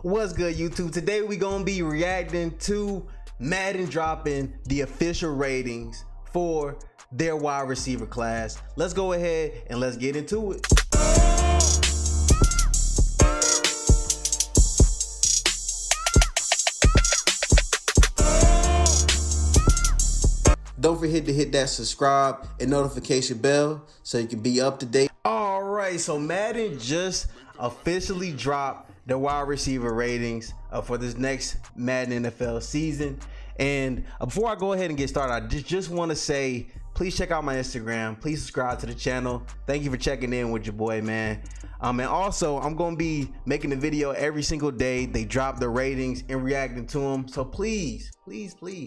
What's good, YouTube? Today we gonna be reacting to Madden dropping the official ratings for their wide receiver class. Let's go ahead and let's get into it. Don't forget to hit that subscribe and notification bell so you can be up to date. All right, so Madden just officially dropped the wide receiver ratings for this next Madden NFL season. And before I go ahead and get started, I just want to say, please check out my Instagram. Please subscribe to the channel. Thank you for checking in with your boy, man. And also, I'm going to be making a video every single day. They drop the ratings and reacting to them. So please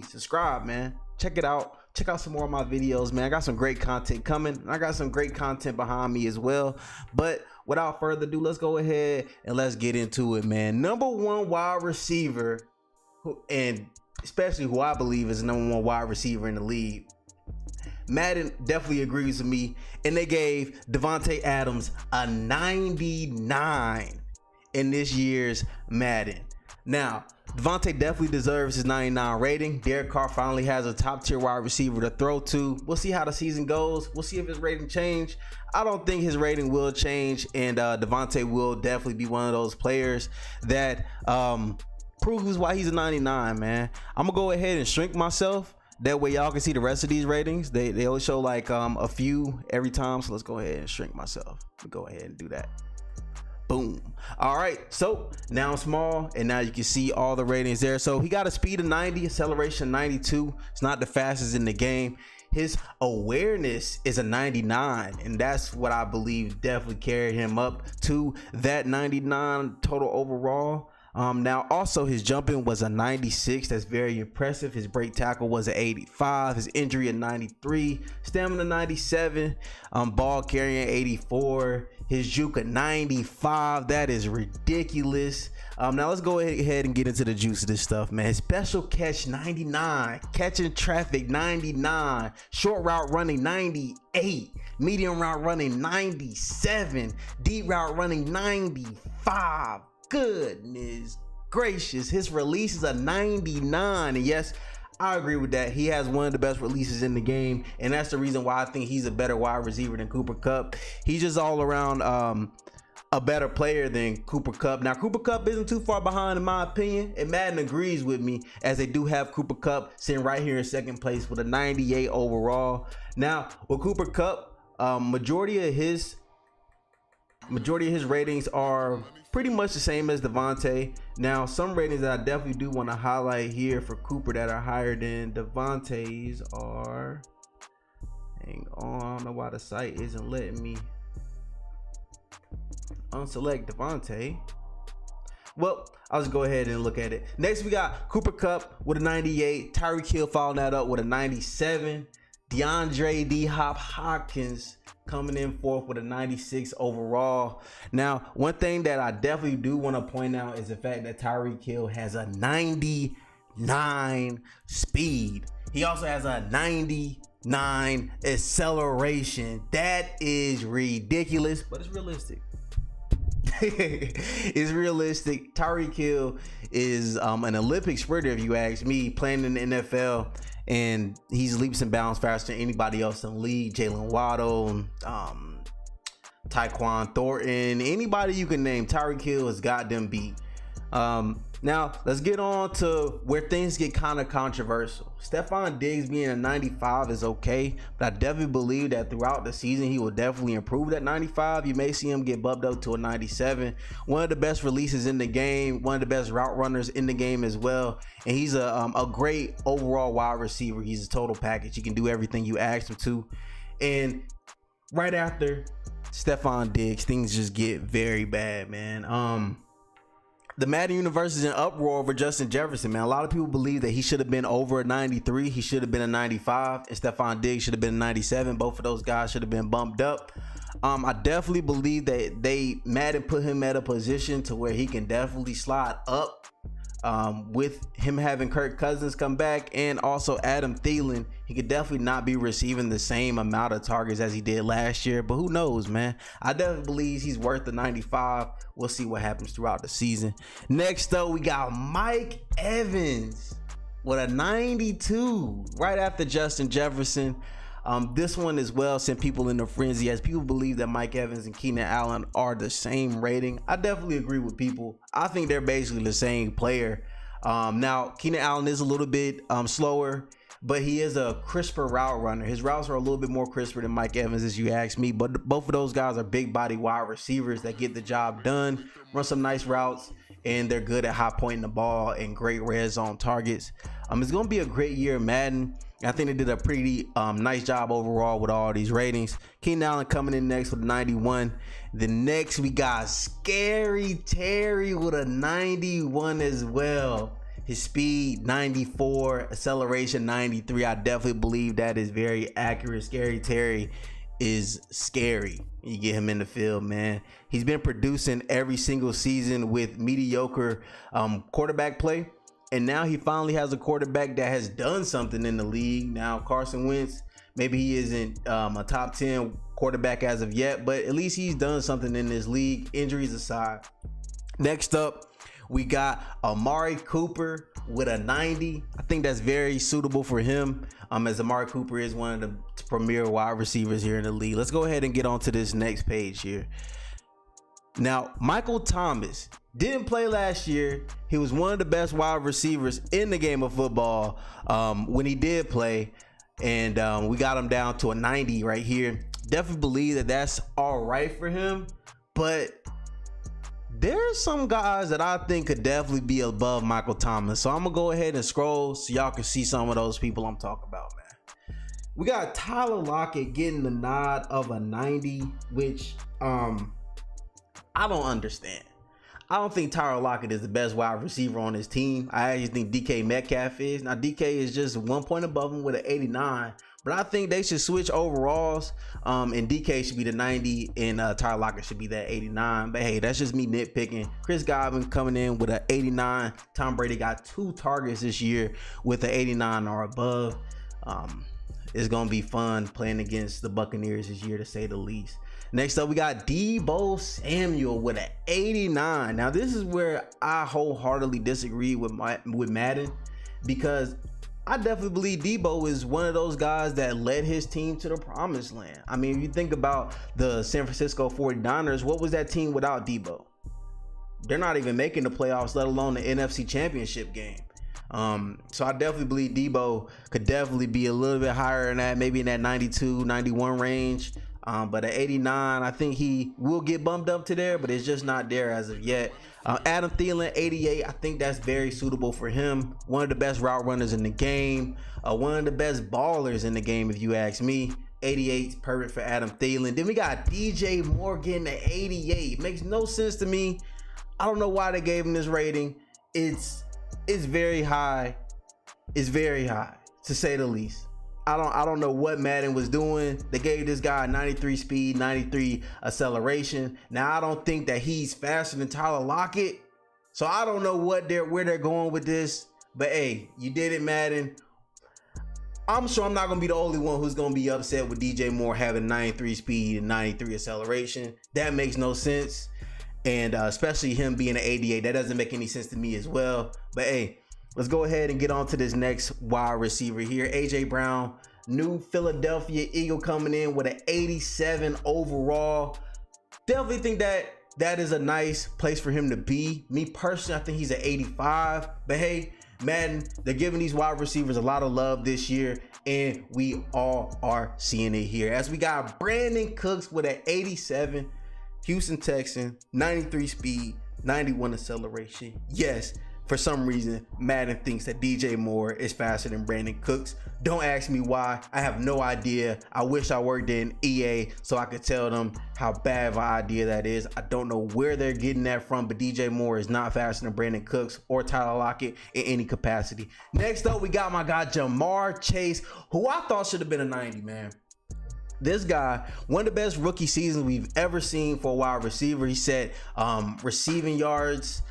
subscribe, man. Check it out. Check out some more of my videos, man. I got some great content coming. I got some great content behind me as well. But without further ado, let's go ahead and let's get into it, man. Number one wide receiver, and especially who I believe is the number one wide receiver in the league, Madden definitely agrees with me, and they gave Davante Adams a 99 in this year's Madden. Now, Davante definitely deserves his 99 rating. Derek Carr finally has a top tier wide receiver to throw to. We'll see how the season goes. We'll see if his rating change. I don't think his rating will change, and Davante will definitely be one of those players that proves why he's a 99, man. I'm gonna go ahead and shrink myself. That way y'all can see the rest of these ratings. They only show like a few every time, so let's go ahead and shrink myself. We'll go ahead and do that. Boom. All right, so now I'm small, and now you can see all the ratings there. So he got a speed of 90, acceleration 92. It's not the fastest in the game. His awareness is a 99, and that's what I believe definitely carried him up to that 99 total overall. Now also his jumping was a 96. That's very impressive. His break tackle was an 85. His injury a 93. Stamina 97. Ball carrying 84. His juke a 95. That is ridiculous. Now let's go ahead and get into the juice of this stuff, man. His special catch 99. Catching traffic 99. Short route running 98. Medium route running 97. Deep route running 95. Goodness gracious, his release is a 99, and yes, I agree with that. He has one of the best releases in the game, and that's the reason why I think he's a better wide receiver than Cooper Kupp. He's just all around a better player than Cooper Kupp. Now Cooper Kupp isn't too far behind in my opinion, and Madden agrees with me, as they do have Cooper Kupp sitting right here in second place with a 98 overall. Now with Cooper Kupp, majority of his ratings are pretty much the same as Davante. Now, some ratings that I definitely do want to highlight here for Cooper that are higher than Davante's are, hang on, I don't know why the site isn't letting me unselect Davante. Well, I'll just go ahead and look at it. Next, we got Cooper Kupp with a 98. Tyreek Hill following that up with a 97. DeAndre D-Hop Hopkins coming in fourth with a 96 overall. Now, one thing that I definitely do want to point out is the fact that Tyreek Hill has a 99 speed. He also has a 99 acceleration. That is ridiculous, but it's realistic. It's realistic. Tyreek Hill is an Olympic sprinter, if you ask me, playing in the NFL, and he's leaps and bounds faster than anybody else in the league. Jalen Waddle, Tyquan Thornton, anybody you can name, Tyreek Hill has got them beat. Now let's get on to where things get kind of controversial. Stephon Diggs being a 95 is okay, but I definitely believe that throughout the season he will definitely improve that 95. You may see him get bumped up to a 97. One of the best releases in the game, one of the best route runners in the game as well, and he's a great overall wide receiver. He's a total package. He can do everything you ask him to. And right after Stephon Diggs, things just get very bad, man. The Madden universe is in uproar over Justin Jefferson, man. A lot of people believe that he should have been over a 93. He should have been a 95, and Stephon Diggs should have been a 97. Both of those guys should have been bumped up. I definitely believe that Madden put him at a position to where he can definitely slide up With him having Kirk Cousins come back and also Adam Thielen, he could definitely not be receiving the same amount of targets as he did last year, but who knows, man. I definitely believe he's worth the 95. We'll see what happens throughout the season. Next up, we got Mike Evans with a 92 right after Justin Jefferson. This one as well sent people into frenzy as people believe that Mike Evans and Keenan Allen are the same rating. I definitely agree with people. I think they're basically the same player. Now, Keenan Allen is a little bit slower, but he is a crisper route runner. His routes are a little bit more crisper than Mike Evans, as you ask me, but both of those guys are big body wide receivers that get the job done, run some nice routes, and they're good at high pointing the ball and great red zone targets. It's going to be a great year in Madden. I think they did a pretty nice job overall with all these ratings. Keenan Allen coming in next with a 91. The next we got Scary Terry with a 91 as well. His speed 94, acceleration 93. I definitely believe that is very accurate. Scary Terry is scary. You get him in the field, man. He's been producing every single season with mediocre quarterback play. And now he finally has a quarterback that has done something in the league. Now, Carson Wentz, maybe he isn't a top 10 quarterback as of yet, but at least he's done something in this league, injuries aside. Next up, we got Amari Cooper with a 90. I think that's very suitable for him, as Amari Cooper is one of the premier wide receivers here in the league. Let's go ahead and get on to this next page here. Now, Michael Thomas didn't play last year. He was one of the best wide receivers in the game of football when he did play. And we got him down to a 90 right here. Definitely believe that that's all right for him. But there's some guys that I think could definitely be above Michael Thomas. So I'm going to go ahead and scroll so y'all can see some of those people I'm talking about, man. We got Tyler Lockett getting the nod of a 90, which I don't understand. I don't think Tyler Lockett is the best wide receiver on his team. I actually think DK Metcalf is. Now, DK is just 1 point above him with an 89. But I think they should switch overalls. And DK should be the 90 and Tyler Lockett should be that 89. But hey, that's just me nitpicking. Chris Godwin coming in with an 89. Tom Brady got 2 targets this year with an 89 or above. It's going to be fun playing against the Buccaneers this year, to say the least. Next up, we got Deebo Samuel with an 89. Now, this is where I wholeheartedly disagree with Madden, because I definitely believe Deebo is one of those guys that led his team to the promised land. I mean, if you think about the San Francisco 49ers, what was that team without Deebo? They're not even making the playoffs, let alone the NFC Championship game. So I definitely believe Deebo could definitely be a little bit higher than that, maybe in that 92, 91 range. But at 89, I think he will get bumped up to there, but it's just not there as of yet. Adam Thielen, 88. I think that's very suitable for him. One of the best route runners in the game. One of the best ballers in the game, if you ask me. 88 is perfect for Adam Thielen. Then we got DJ Moore getting an 88. Makes no sense to me. I don't know why they gave him this rating. It's very high. It's very high, to say the least. I don't know what Madden was doing. They gave this guy 93 speed, 93 acceleration. Now, I don't think that he's faster than Tyler Lockett. So I don't know where they're going with this. But hey, you did it, Madden. I'm sure I'm not going to be the only one who's going to be upset with DJ Moore having 93 speed and 93 acceleration. That makes no sense. And especially him being an 88. That doesn't make any sense to me as well. But hey, let's go ahead and get on to this next wide receiver here. A.J. Brown, new Philadelphia Eagle, coming in with an 87 overall. Definitely think that is a nice place for him to be. Me personally, I think he's an 85. But hey, Madden, they're giving these wide receivers a lot of love this year, and we all are seeing it here. As we got Brandon Cooks with an 87, Houston Texan, 93 speed, 91 acceleration. Yes, for some reason, Madden thinks that DJ Moore is faster than Brandon Cooks. Don't ask me why. I have no idea. I wish I worked in EA so I could tell them how bad of an idea that is. I don't know where they're getting that from, but DJ Moore is not faster than Brandon Cooks or Tyler Lockett in any capacity. Next up, we got my guy Jamar Chase, who I thought should have been a 90, man. This guy, one of the best rookie seasons we've ever seen for a wide receiver. He set receiving yards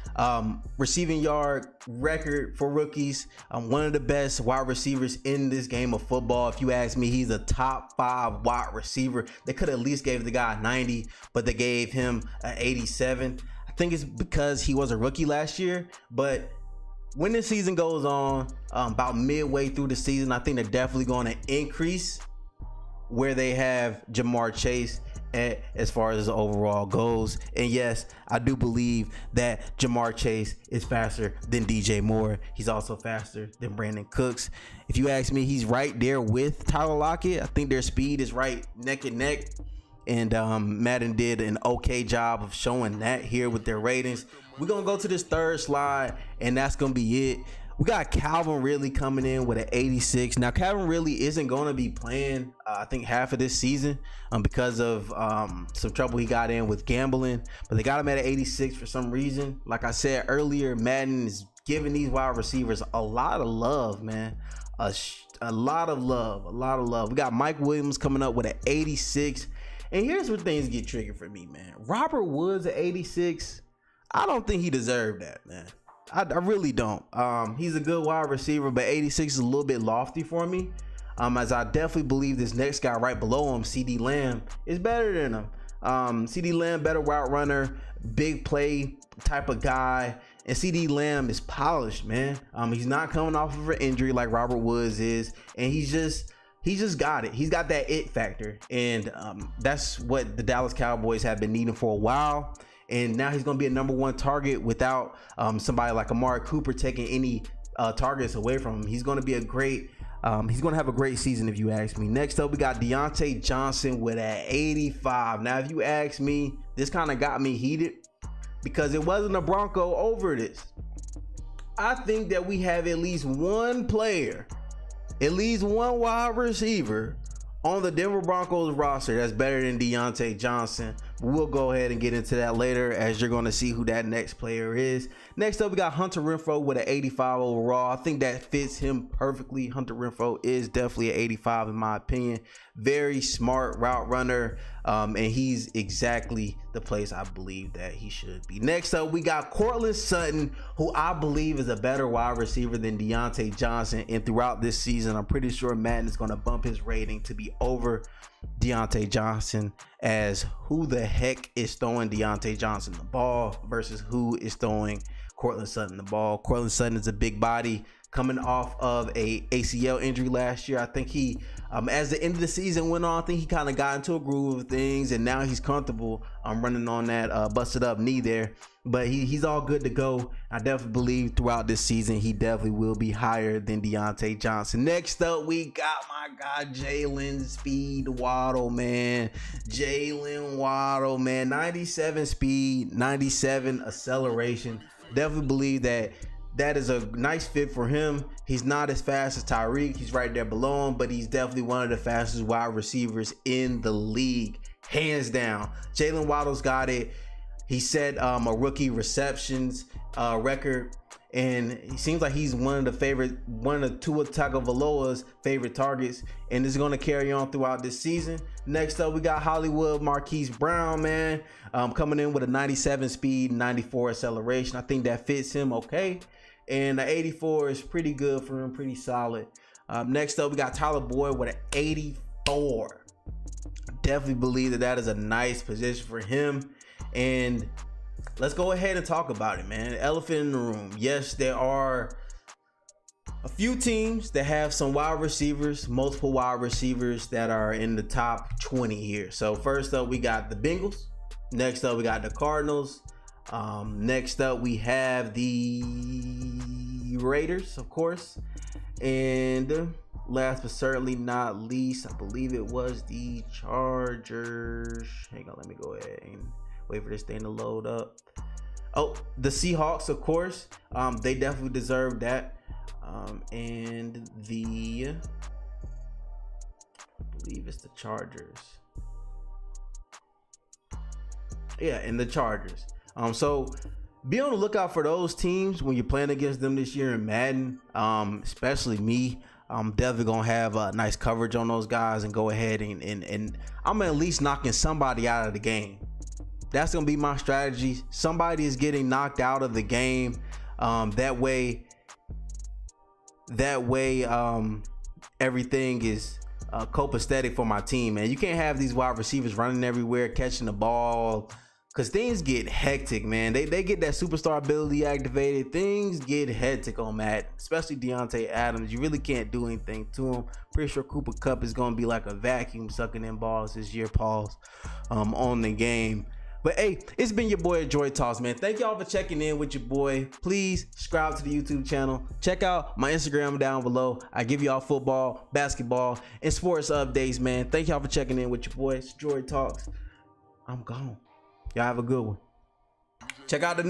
Receiving yard record for rookies. One of the best wide receivers in this game of football. If you ask me, he's a top 5 wide receiver. They could at least gave the guy 90, but they gave him an 87. I think it's because he was a rookie last year, but when the season goes on, about midway through the season, I think they're definitely going to increase where they have Jamar Chase as far as overall goes. And yes, I do believe that Jamar Chase is faster than DJ Moore. He's also faster than Brandon Cooks. If you ask me, he's right there with Tyler Lockett. I think their speed is right neck and neck. And Madden did an okay job of showing that here with their ratings. We're going to go to this third slide, and that's going to be it. We got Calvin Ridley coming in with an 86. Now, Calvin Ridley isn't going to be playing, I think, half of this season because of some trouble he got in with gambling. But they got him at an 86 for some reason. Like I said earlier, Madden is giving these wide receivers a lot of love, man. A lot of love. We got Mike Williams coming up with an 86. And here's where things get tricky for me, man. Robert Woods at 86. I don't think he deserved that, man. I really don't. He's a good wide receiver, but 86 is a little bit lofty for me. As I definitely believe this next guy right below him, CD Lamb, is better than him. CD Lamb, better route runner, big play type of guy. And CD Lamb is polished, man. He's not coming off of an injury like Robert Woods is. And he's just got it. He's got that it factor. And that's what the Dallas Cowboys have been needing for a while. And now he's going to be a #1 target without somebody like Amari Cooper taking any targets away from him. He's going to be he's going to have a great season if you ask me. Next up, we got Deontay Johnson with an 85. Now, if you ask me, this kind of got me heated because it wasn't a Bronco over this. I think that we have at least one player, at least one wide receiver on the Denver Broncos roster that's better than Deontay Johnson. We'll go ahead and get into that later as you're going to see who that next player is. Next up, we got Hunter Renfrow with an 85 overall. I think that fits him perfectly. Hunter Renfrow is definitely an 85 in my opinion. Very smart route runner, and he's exactly the place I believe that he should be. Next up, we got Courtland Sutton, who I believe is a better wide receiver than Deontay Johnson. And throughout this season, I'm pretty sure Madden is going to bump his rating to be over Deontay Johnson, as who the heck is throwing Deontay Johnson the ball versus who is throwing Courtland Sutton the ball. Courtland Sutton is a big body coming off of a ACL injury last year. I think he, as the end of the season went on, I think he kind of got into a groove of things, and now he's comfortable running on that busted up knee there. But he's all good to go. I definitely believe throughout this season, he definitely will be higher than Deontay Johnson. Next up, we got my guy, Jalen Speed Waddle, man. Jalen Waddle, man. 97 speed, 97 acceleration. Definitely believe that is a nice fit for him. He's not as fast as Tyreek. He's right there below him, but he's definitely one of the fastest wide receivers in the league. Hands down. Jalen Waddle's got it. He set a rookie receptions record, and he seems like he's one of Tua Tagovailoa's favorite targets, and is going to carry on throughout this season. Next up, we got Hollywood Marquise Brown, man, coming in with a 97 speed, 94 acceleration. I think that fits him okay, and the 84 is pretty good for him, pretty solid. Next up, we got Tyler Boyd with an 84. Definitely believe that is a nice position for him. And let's go ahead and talk about it, man. Elephant in the room. Yes, there are a few teams that have some wide receivers, multiple wide receivers that are in the top 20 here. So first up, we got the Bengals. Next up, we got the Cardinals. Next up, we have the Raiders, of course. And last but certainly not least, I believe it was the Chargers. Hang on, let me go ahead and wait for this thing to load up. Oh, the Seahawks, of course. They definitely deserve that. And I believe it's the Chargers. Yeah, and the Chargers. So be on the lookout for those teams when you're playing against them this year in Madden. Especially me. I'm definitely gonna have a nice coverage on those guys and go ahead and I'm at least knocking somebody out of the game. That's gonna be my strategy. Somebody is getting knocked out of the game. That way, everything is copacetic for my team, man. You can't have these wide receivers running everywhere, catching the ball, because things get hectic, man. They get that superstar ability activated. Things get hectic on Madden, especially Deontay Adams. You really can't do anything to him. Pretty sure Cooper Kupp is going to be like a vacuum sucking in balls this year, pause, on the game. But hey, it's been your boy Joy Talks, man. Thank y'all for checking in with your boy. Please subscribe to the YouTube channel. Check out my Instagram down below. I give y'all football, basketball, and sports updates, man. Thank y'all for checking in with your boy. It's Joy Talks. I'm gone. Y'all have a good one. Check out the